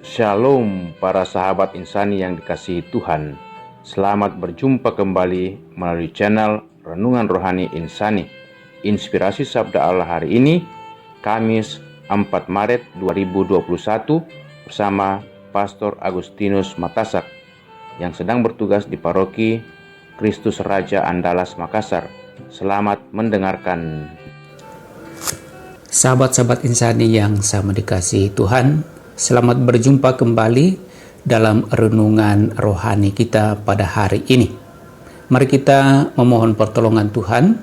Shalom para sahabat insani yang dikasihi Tuhan. Selamat berjumpa kembali melalui channel Renungan Rohani Insani. Inspirasi Sabda Allah hari ini, Kamis 4 Maret 2021 bersama Pastor Agustinus Matasak yang sedang bertugas di Paroki Kristus Raja Andalas Makassar. Selamat mendengarkan. Sahabat-sahabat insani yang sama dikasihi Tuhan, selamat berjumpa kembali dalam renungan rohani kita pada hari ini. Mari kita memohon pertolongan Tuhan,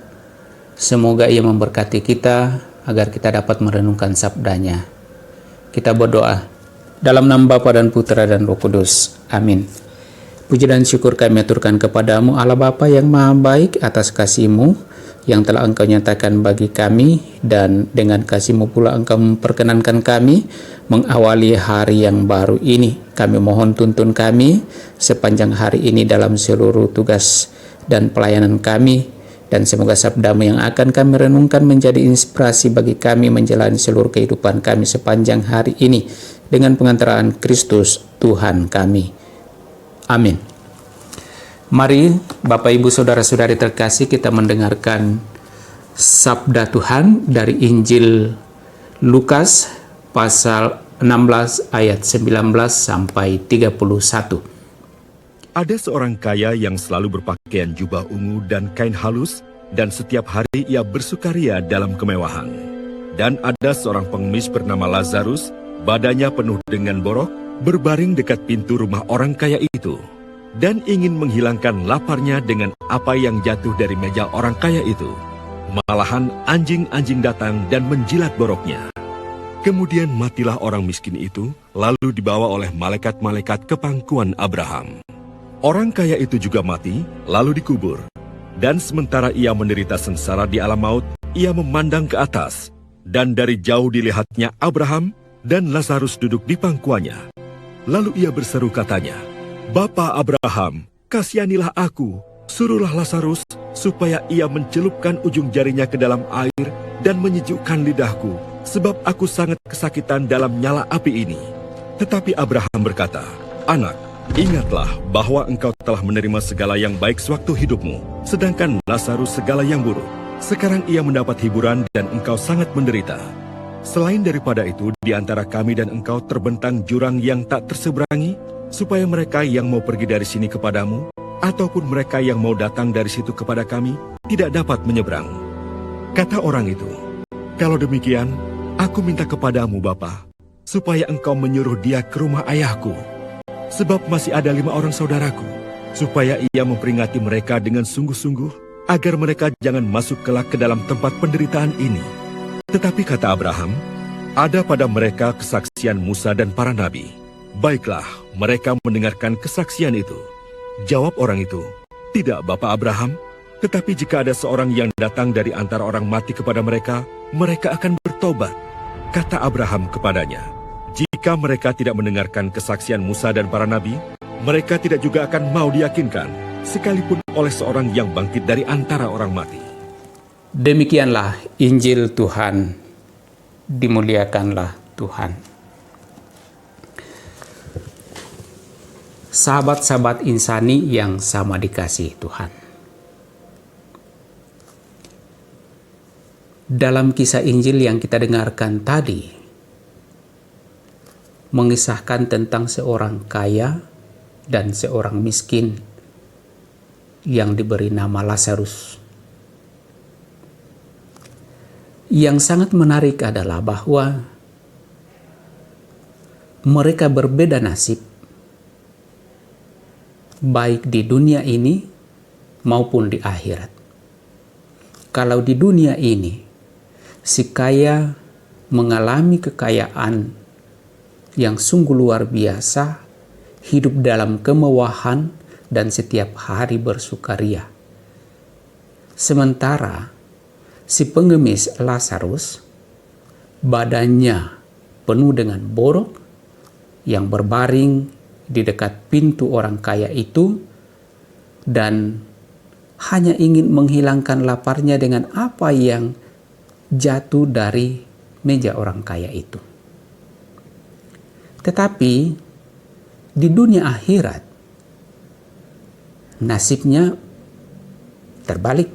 semoga Ia memberkati kita agar kita dapat merenungkan sabdanya. Kita berdoa, dalam nama Bapa dan Putra dan Roh Kudus. Amin. Puji dan syukur kami aturkan kepadamu Allah Bapa yang maha baik atas kasih-Mu yang telah Engkau nyatakan bagi kami, dan dengan kasih-Mu pula Engkau memperkenankan kami mengawali hari yang baru ini. Kami mohon tuntun kami sepanjang hari ini dalam seluruh tugas dan pelayanan kami, dan semoga sabda-Mu yang akan kami renungkan menjadi inspirasi bagi kami menjalani seluruh kehidupan kami sepanjang hari ini dengan pengantaraan Kristus Tuhan kami. Amin. Mari Bapak Ibu Saudara-saudari terkasih, kita mendengarkan sabda Tuhan dari Injil Lukas pasal 16 ayat 19 sampai 31. Ada seorang kaya yang selalu berpakaian jubah ungu dan kain halus, dan setiap hari ia bersukaria dalam kemewahan. Dan ada seorang pengemis bernama Lazarus, badannya penuh dengan borok, berbaring dekat pintu rumah orang kaya itu, dan ingin menghilangkan laparnya dengan apa yang jatuh dari meja orang kaya itu. Malahan anjing-anjing datang dan menjilat boroknya. Kemudian matilah orang miskin itu, lalu dibawa oleh malaikat-malaikat ke pangkuan Abraham. Orang kaya itu juga mati, lalu dikubur. Dan sementara ia menderita sengsara di alam maut, ia memandang ke atas, dan dari jauh dilihatnya Abraham dan Lazarus duduk di pangkuannya. Lalu ia berseru katanya, "Bapa Abraham, kasihanilah aku, suruhlah Lazarus supaya ia mencelupkan ujung jarinya ke dalam air dan menyejukkan lidahku, sebab aku sangat kesakitan dalam nyala api ini." Tetapi Abraham berkata, "Anak, ingatlah bahwa engkau telah menerima segala yang baik sewaktu hidupmu, sedangkan Lazarus segala yang buruk. Sekarang ia mendapat hiburan dan engkau sangat menderita. Selain daripada itu, di antara kami dan engkau terbentang jurang yang tak terseberangi, supaya mereka yang mau pergi dari sini kepadamu, ataupun mereka yang mau datang dari situ kepada kami, tidak dapat menyeberang." Kata orang itu, "Kalau demikian, aku minta kepadamu Bapa, supaya engkau menyuruh dia ke rumah ayahku, sebab masih ada 5 orang saudaraku, supaya ia memperingati mereka dengan sungguh-sungguh, agar mereka jangan masuk kelak ke dalam tempat penderitaan ini." Tetapi kata Abraham, "Ada pada mereka kesaksian Musa dan para nabi." Baiklah, mereka mendengarkan kesaksian itu. Jawab orang itu, "Tidak, Bapak Abraham, tetapi jika ada seorang yang datang dari antara orang mati kepada mereka, mereka akan bertobat." Kata Abraham kepadanya, "Jika mereka tidak mendengarkan kesaksian Musa dan para nabi, mereka tidak juga akan mau diyakinkan, sekalipun oleh seorang yang bangkit dari antara orang mati." Demikianlah Injil Tuhan. Dimuliakanlah Tuhan. Sahabat-sahabat insani yang sama dikasihi Tuhan. Dalam kisah Injil yang kita dengarkan tadi, mengisahkan tentang seorang kaya dan seorang miskin yang diberi nama Lazarus. Yang sangat menarik adalah bahwa mereka berbeda nasib, baik di dunia ini maupun di akhirat. Kalau di dunia ini, si kaya mengalami kekayaan yang sungguh luar biasa, hidup dalam kemewahan dan setiap hari bersukaria. Sementara si pengemis Lazarus, badannya penuh dengan borok yang berbaring di dekat pintu orang kaya itu, dan hanya ingin menghilangkan laparnya dengan apa yang jatuh dari meja orang kaya itu. Tetapi di dunia akhirat nasibnya terbalik.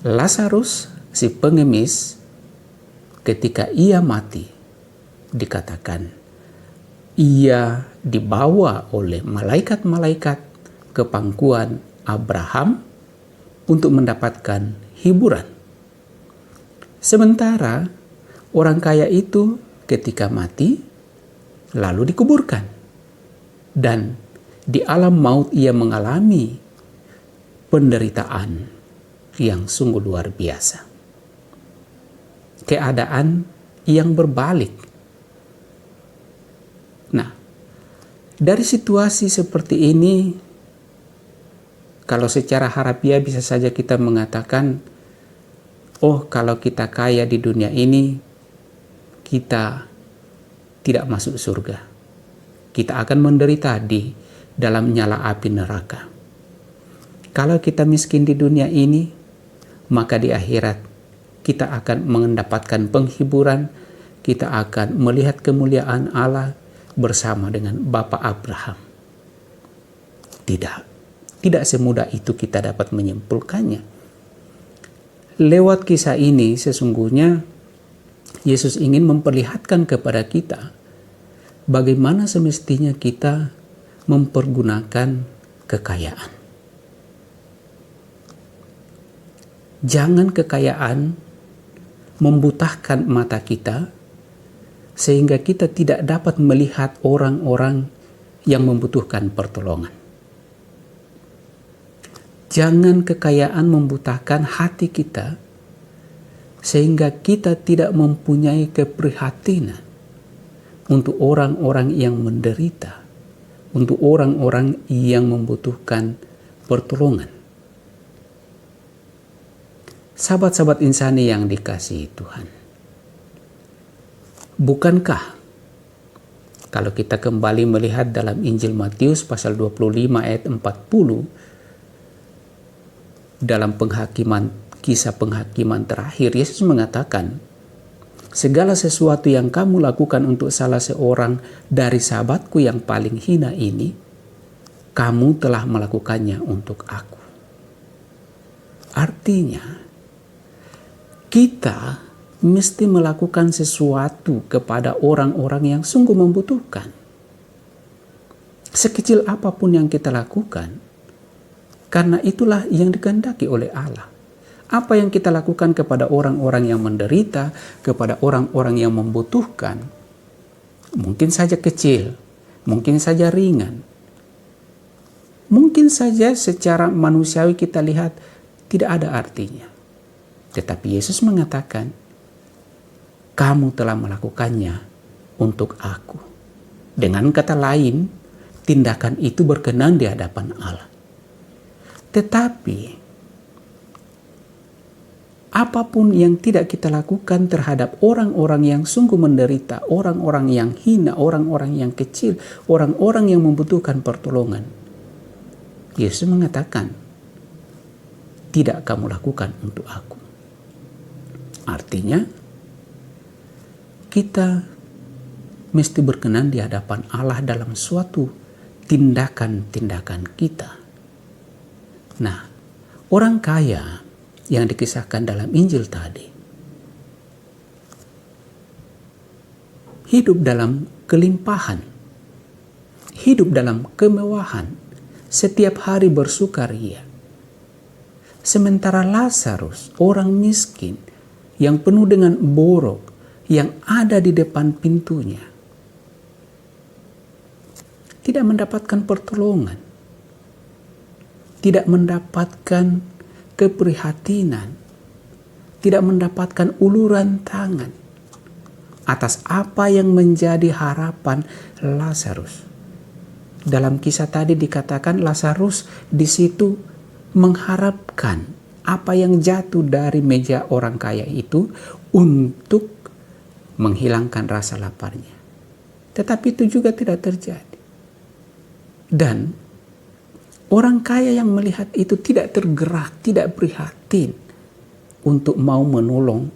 Lazarus, si pengemis, ketika ia mati, dikatakan ia dibawa oleh malaikat-malaikat ke pangkuan Abraham untuk mendapatkan hiburan. Sementara orang kaya itu ketika mati lalu dikuburkan, dan di alam maut ia mengalami penderitaan yang sungguh luar biasa. Keadaan yang berbalik. Nah, dari situasi seperti ini, kalau secara harafiah bisa saja kita mengatakan, oh kalau kita kaya di dunia ini, kita tidak masuk surga. Kita akan menderita di dalam nyala api neraka. Kalau kita miskin di dunia ini, maka di akhirat kita akan mendapatkan penghiburan, kita akan melihat kemuliaan Allah bersama dengan Bapa Abraham. Tidak semudah itu kita dapat menyimpulkannya. Lewat kisah ini sesungguhnya Yesus ingin memperlihatkan kepada kita bagaimana semestinya kita mempergunakan kekayaan. Jangan kekayaan membutahkan mata kita sehingga kita tidak dapat melihat orang-orang yang membutuhkan pertolongan. Jangan kekayaan membutahkan hati kita sehingga kita tidak mempunyai keprihatinan untuk orang-orang yang menderita, untuk orang-orang yang membutuhkan pertolongan. Sahabat-sahabat insani yang dikasihi Tuhan, bukankah kalau kita kembali melihat dalam Injil Matius pasal 25 ayat 40, dalam kisah penghakiman terakhir, Yesus mengatakan, segala sesuatu yang kamu lakukan untuk salah seorang dari sahabatku yang paling hina ini, kamu telah melakukannya untuk aku. Artinya, kita mesti melakukan sesuatu kepada orang-orang yang sungguh membutuhkan. Sekecil apapun yang kita lakukan, karena itulah yang dikehendaki oleh Allah. Apa yang kita lakukan kepada orang-orang yang menderita, kepada orang-orang yang membutuhkan, mungkin saja kecil, mungkin saja ringan, mungkin saja secara manusiawi kita lihat tidak ada artinya. Tetapi Yesus mengatakan, kamu telah melakukannya untuk aku. Dengan kata lain, tindakan itu berkenan di hadapan Allah. Tetapi, apapun yang tidak kita lakukan terhadap orang-orang yang sungguh menderita, orang-orang yang hina, orang-orang yang kecil, orang-orang yang membutuhkan pertolongan, Yesus mengatakan, tidak kamu lakukan untuk aku. Artinya, kita mesti berkenan di hadapan Allah dalam suatu tindakan-tindakan kita. Nah, orang kaya yang dikisahkan dalam Injil tadi hidup dalam kelimpahan, hidup dalam kemewahan, setiap hari bersukaria. Sementara Lazarus, orang miskin, yang penuh dengan borok, yang ada di depan pintunya, tidak mendapatkan pertolongan, tidak mendapatkan keprihatinan, tidak mendapatkan uluran tangan atas apa yang menjadi harapan Lazarus. Dalam kisah tadi dikatakan Lazarus di situ mengharapkan apa yang jatuh dari meja orang kaya itu untuk menghilangkan rasa laparnya. Tetapi itu juga tidak terjadi. Dan orang kaya yang melihat itu tidak tergerak, tidak prihatin untuk mau menolong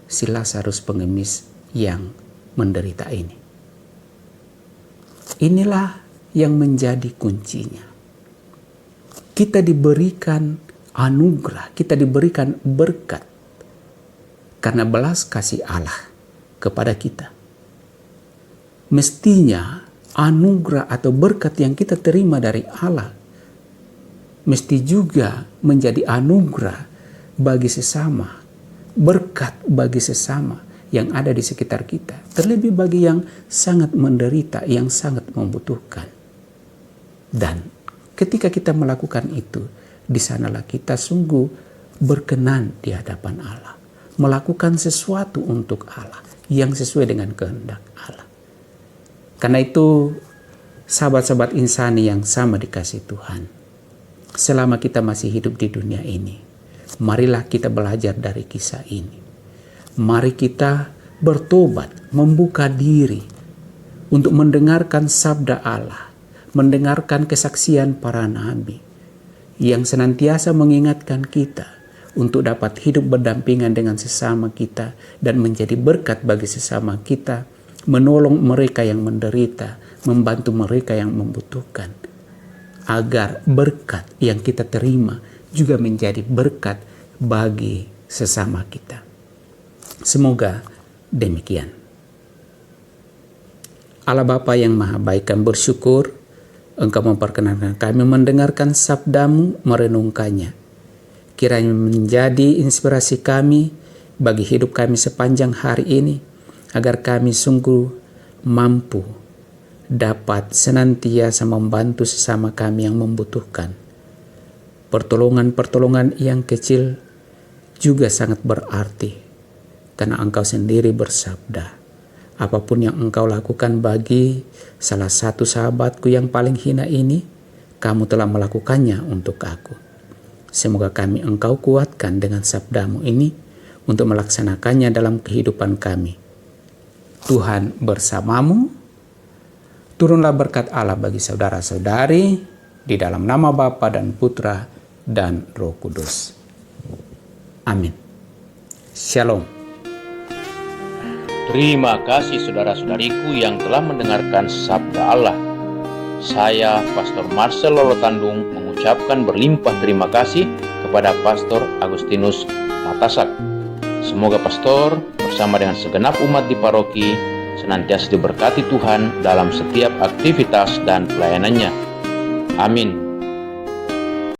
si Lazarus pengemis yang menderita ini. Inilah yang menjadi kuncinya. Kita diberikan anugerah, kita diberikan berkat karena belas kasih Allah kepada kita. Mestinya anugerah atau berkat yang kita terima dari Allah mesti juga menjadi anugerah bagi sesama, berkat bagi sesama yang ada di sekitar kita. Terlebih bagi yang sangat menderita, yang sangat membutuhkan. Dan ketika kita melakukan itu, di sanalah kita sungguh berkenan di hadapan Allah. Melakukan sesuatu untuk Allah yang sesuai dengan kehendak Allah. Karena itu, sahabat-sahabat insani yang sama dikasih Tuhan, selama kita masih hidup di dunia ini, marilah kita belajar dari kisah ini. Mari kita bertobat, membuka diri untuk mendengarkan sabda Allah, mendengarkan kesaksian para nabi yang senantiasa mengingatkan kita untuk dapat hidup berdampingan dengan sesama kita dan menjadi berkat bagi sesama kita, menolong mereka yang menderita, membantu mereka yang membutuhkan, agar berkat yang kita terima juga menjadi berkat bagi sesama kita. Semoga demikian. Allah Bapa yang Maha Baik, kami bersyukur Engkau memperkenankan kami mendengarkan sabdamu, merenungkannya. Kiranya menjadi inspirasi kami bagi hidup kami sepanjang hari ini, agar kami sungguh mampu dapat senantiasa membantu sesama kami yang membutuhkan. Pertolongan-pertolongan yang kecil juga sangat berarti, karena Engkau sendiri bersabda, apapun yang Engkau lakukan bagi salah satu sahabatku yang paling hina ini, kamu telah melakukannya untuk aku. Semoga kami Engkau kuatkan dengan sabdamu ini untuk melaksanakannya dalam kehidupan kami. Tuhan bersamamu. Turunlah berkat Allah bagi saudara-saudari di dalam nama Bapa dan Putra dan Roh Kudus. Amin. Shalom. Terima kasih saudara-saudariku yang telah mendengarkan sabda Allah. Saya, Pastor Marcel Lolotandung, mengucapkan berlimpah terima kasih kepada Pastor Agustinus Matasak. Semoga Pastor bersama dengan segenap umat di paroki senantiasa diberkati Tuhan dalam setiap aktivitas dan pelayanannya. Amin.